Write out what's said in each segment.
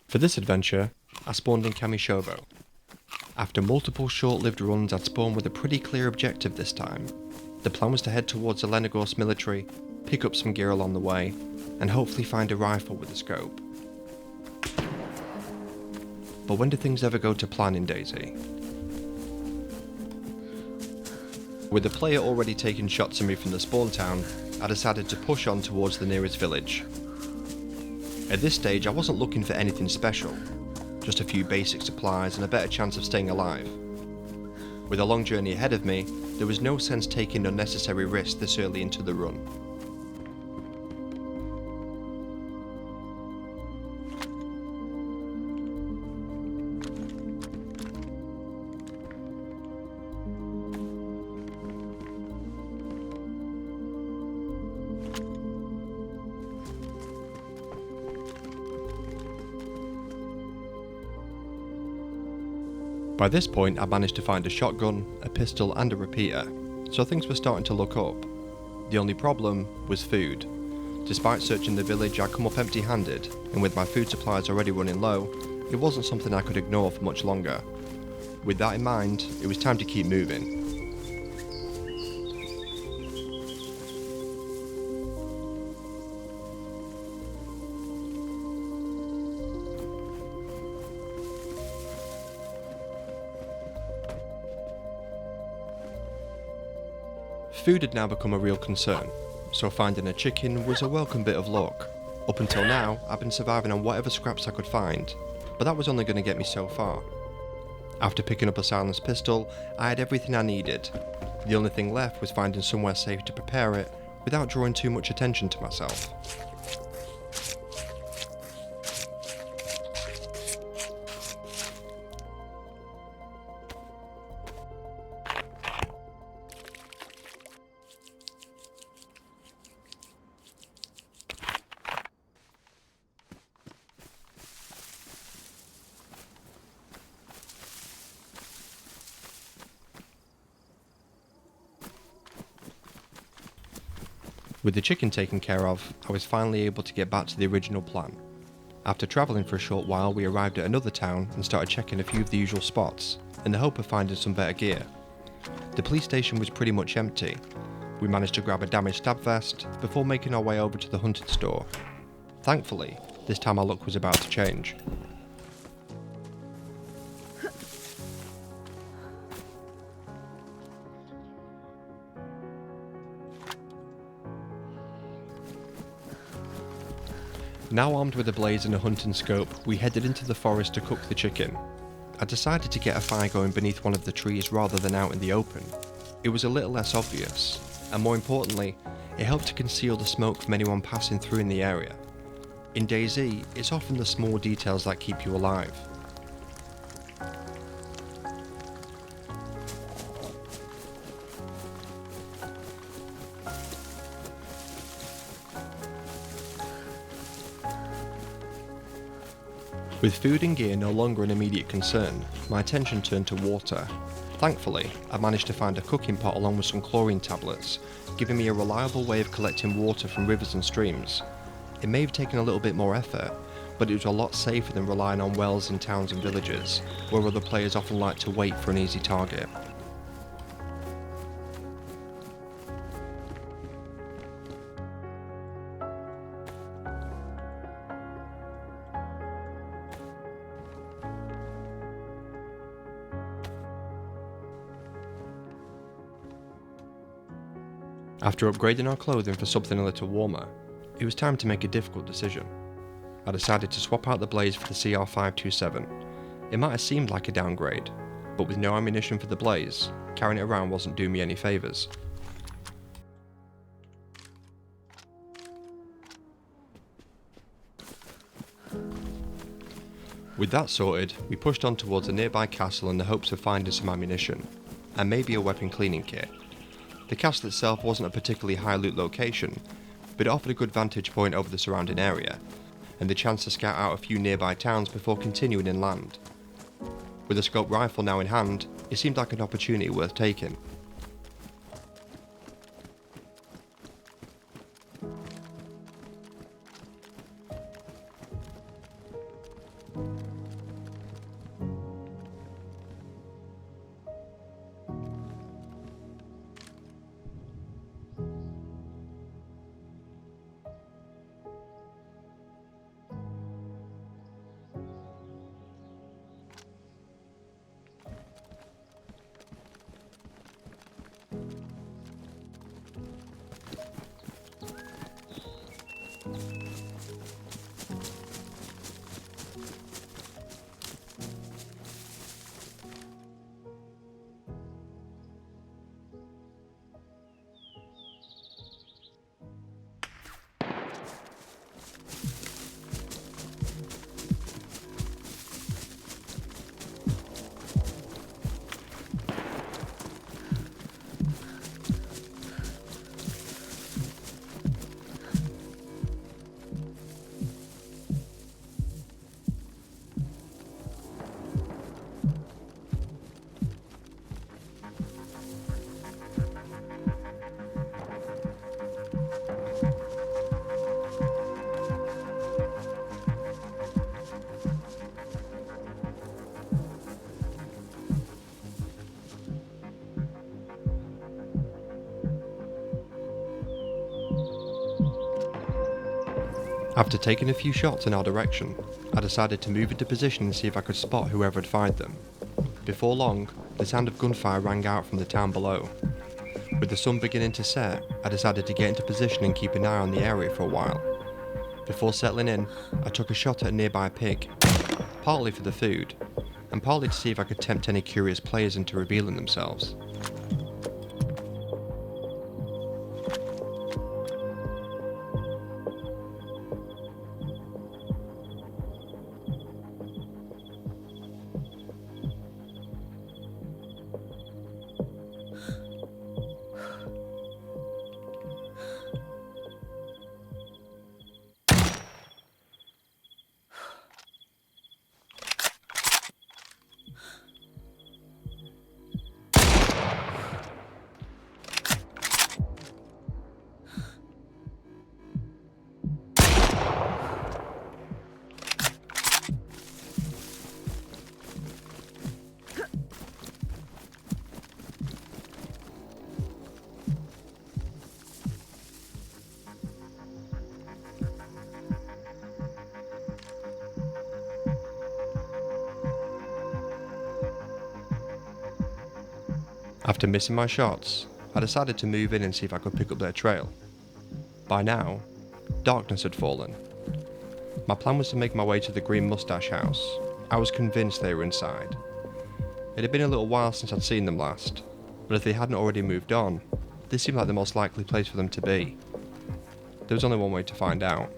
For this adventure, I spawned in Kamishovo. After multiple short-lived runs, I'd spawned with a pretty clear objective this time. The plan was to head towards Zelenogorsk military, pick up some gear along the way, and hopefully find a rifle with a scope. But when do things ever go to plan in DayZ? With the player already taking shots at me from the spawn town, I decided to push on towards the nearest village. At this stage I wasn't looking for anything special, just a few basic supplies and a better chance of staying alive. With a long journey ahead of me, there was no sense taking unnecessary risks this early into the run. By this point I managed to find a shotgun, a pistol and a repeater, so things were starting to look up. The only problem was food. Despite searching the village, I'd come up empty-handed, and with my food supplies already running low, it wasn't something I could ignore for much longer. With that in mind, it was time to keep moving. Food had now become a real concern, so finding a chicken was a welcome bit of luck. Up until now, I've been surviving on whatever scraps I could find, but that was only going to get me so far. After picking up a silenced pistol, I had everything I needed. The only thing left was finding somewhere safe to prepare it without drawing too much attention to myself. With the chicken taken care of, I was finally able to get back to the original plan. After travelling for a short while, we arrived at another town and started checking a few of the usual spots, in the hope of finding some better gear. The police station was pretty much empty. We managed to grab a damaged stab vest before making our way over to the hunting store. Thankfully, this time our luck was about to change. Now armed with a blaze and a hunting scope, we headed into the forest to cook the chicken. I decided to get a fire going beneath one of the trees rather than out in the open. It was a little less obvious, and more importantly, it helped to conceal the smoke from anyone passing through in the area. In DayZ, it's often the small details that keep you alive. With food and gear no longer an immediate concern, my attention turned to water. Thankfully, I managed to find a cooking pot along with some chlorine tablets, giving me a reliable way of collecting water from rivers and streams. It may have taken a little bit more effort, but it was a lot safer than relying on wells in towns and villages, where other players often like to wait for an easy target. After upgrading our clothing for something a little warmer, it was time to make a difficult decision. I decided to swap out the blaze for the CR527. It might have seemed like a downgrade, but with no ammunition for the blaze, carrying it around wasn't doing me any favours. With that sorted, we pushed on towards a nearby castle in the hopes of finding some ammunition, and maybe a weapon cleaning kit. The castle itself wasn't a particularly high loot location, but it offered a good vantage point over the surrounding area, and the chance to scout out a few nearby towns before continuing inland. With a scope rifle now in hand, it seemed like an opportunity worth taking. After taking a few shots in our direction, I decided to move into position and see if I could spot whoever had fired them. Before long, the sound of gunfire rang out from the town below. With the sun beginning to set, I decided to get into position and keep an eye on the area for a while. Before settling in, I took a shot at a nearby pig, partly for the food, and partly to see if I could tempt any curious players into revealing themselves. After missing my shots, I decided to move in and see if I could pick up their trail. By now, darkness had fallen. My plan was to make my way to the Green Moustache house. I was convinced they were inside. It had been a little while since I'd seen them last, but if they hadn't already moved on, this seemed like the most likely place for them to be. There was only one way to find out.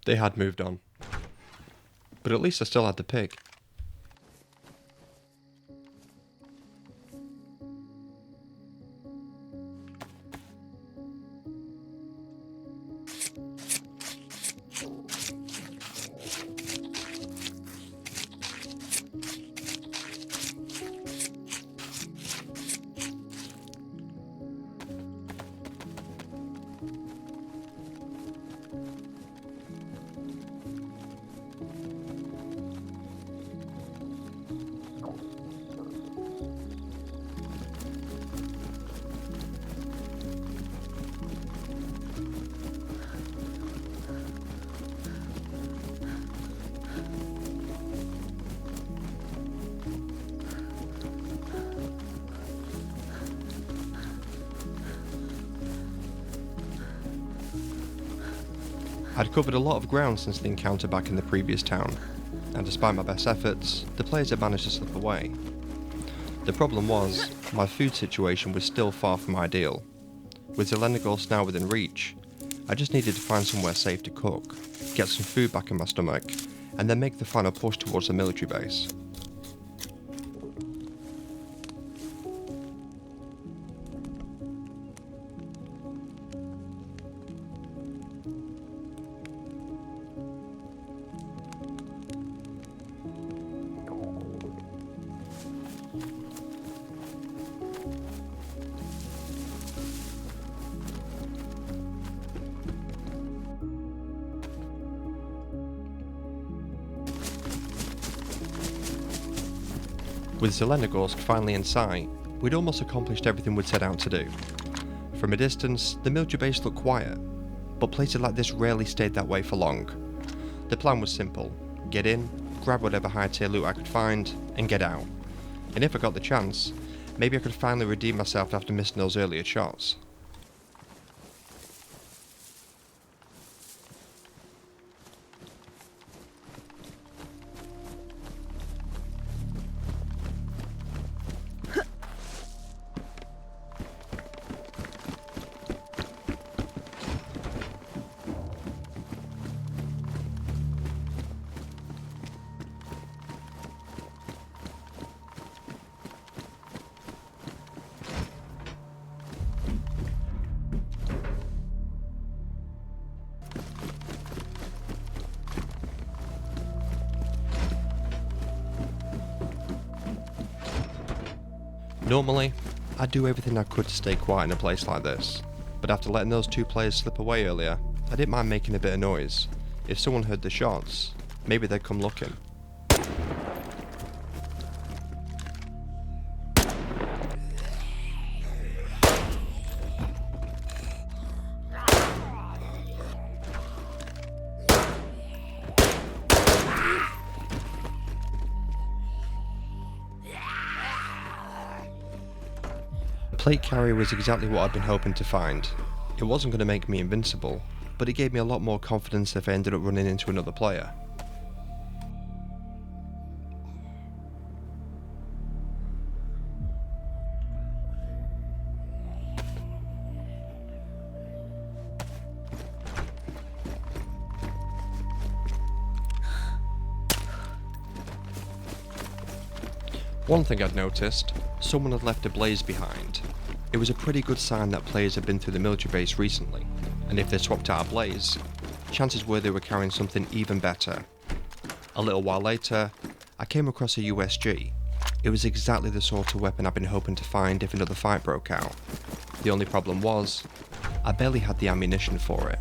They had moved on. But at least I still had the pig. I'd covered a lot of ground since the encounter back in the previous town, and despite my best efforts, the players had managed to slip away. The problem was, my food situation was still far from ideal. With Zelenogorsk now within reach, I just needed to find somewhere safe to cook, get some food back in my stomach, and then make the final push towards the military base. With Zelenogorsk finally in sight, we'd almost accomplished everything we'd set out to do. From a distance, the military base looked quiet, but places like this rarely stayed that way for long. The plan was simple: get in, grab whatever high-tier loot I could find, and get out. And if I got the chance, maybe I could finally redeem myself after missing those earlier shots. Normally, I'd do everything I could to stay quiet in a place like this, but after letting those two players slip away earlier, I didn't mind making a bit of noise. If someone heard the shots, maybe they'd come looking. The plate carrier was exactly what I'd been hoping to find. It wasn't going to make me invincible, but it gave me a lot more confidence if I ended up running into another player. One thing I'd noticed, someone had left a blaze behind. It was a pretty good sign that players had been through the military base recently, and if they swapped out a blaze, chances were they were carrying something even better. A little while later, I came across a USG. It was exactly the sort of weapon I'd been hoping to find if another fight broke out. The only problem was, I barely had the ammunition for it.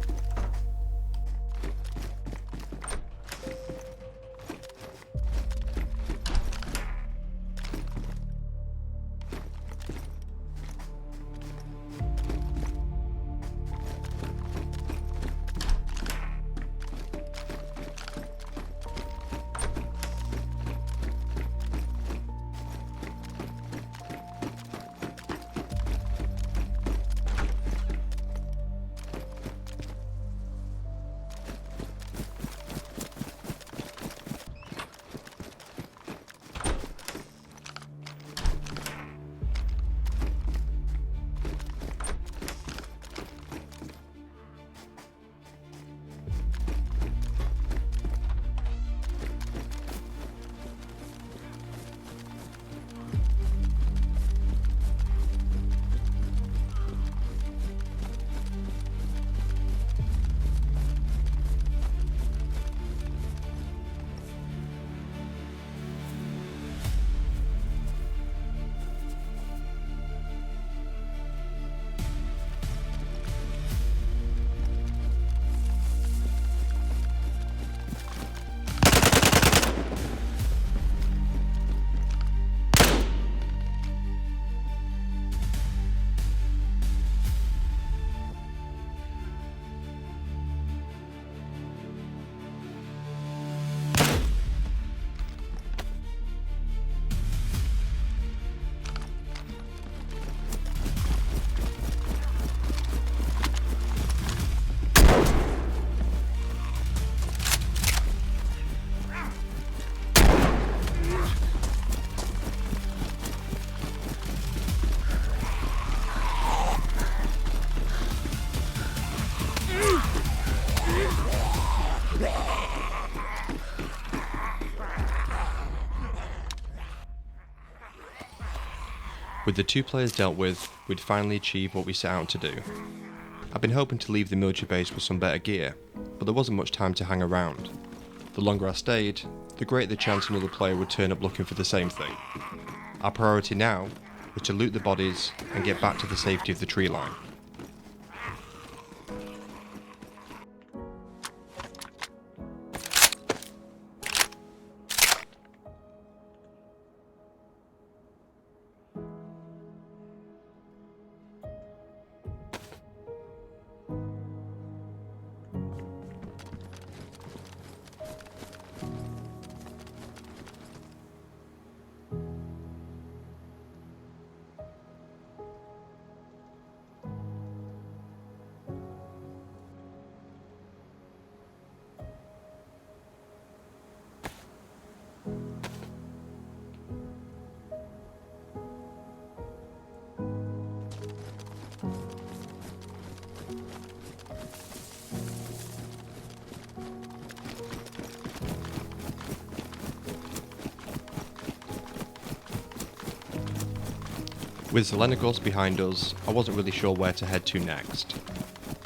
With the 2 players dealt with, we'd finally achieved what we set out to do. I'd been hoping to leave the military base with some better gear, but there wasn't much time to hang around. The longer I stayed, the greater the chance another player would turn up looking for the same thing. Our priority now was to loot the bodies and get back to the safety of the tree line. With Zelenogorsk behind us, I wasn't really sure where to head to next.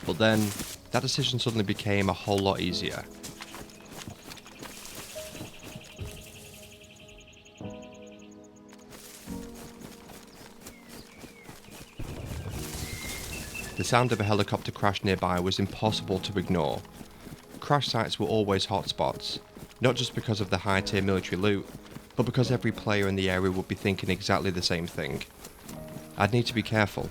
But then, that decision suddenly became a whole lot easier. The sound of a helicopter crash nearby was impossible to ignore. Crash sites were always hotspots, not just because of the high-tier military loot, but because every player in the area would be thinking exactly the same thing. I'd need to be careful.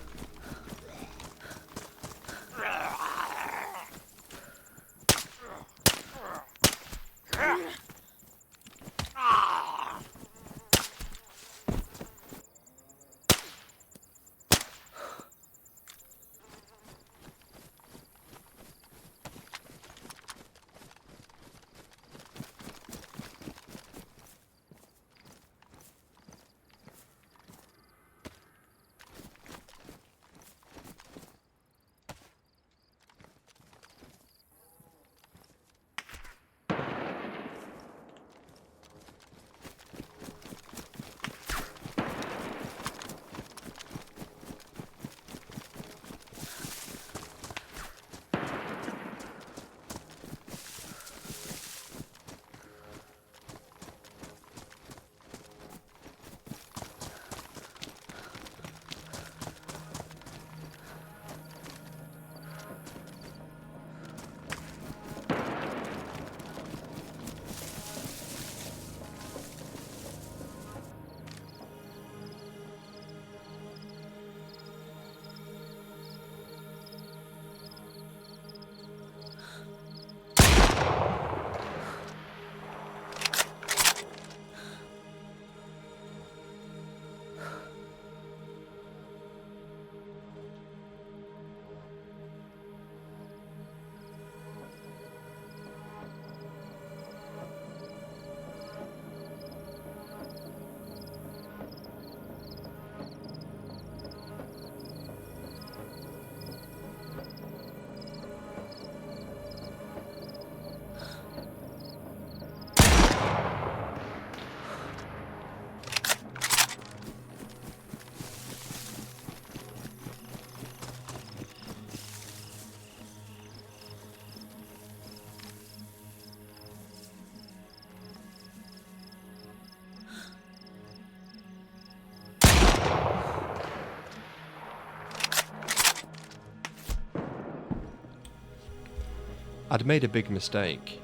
I'd made a big mistake.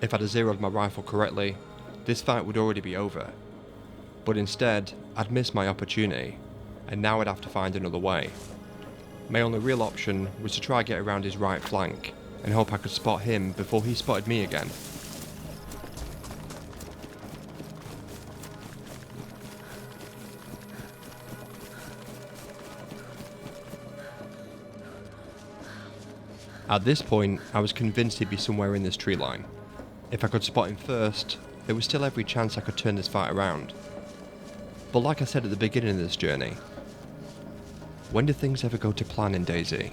If I'd zeroed my rifle correctly, this fight would already be over. But instead, I'd missed my opportunity, and now I'd have to find another way. My only real option was to try get around his right flank, and hope I could spot him before he spotted me again. At this point, I was convinced he'd be somewhere in this tree line. If I could spot him first, there was still every chance I could turn this fight around. But like I said at the beginning of this journey, when do things ever go to plan in DayZ?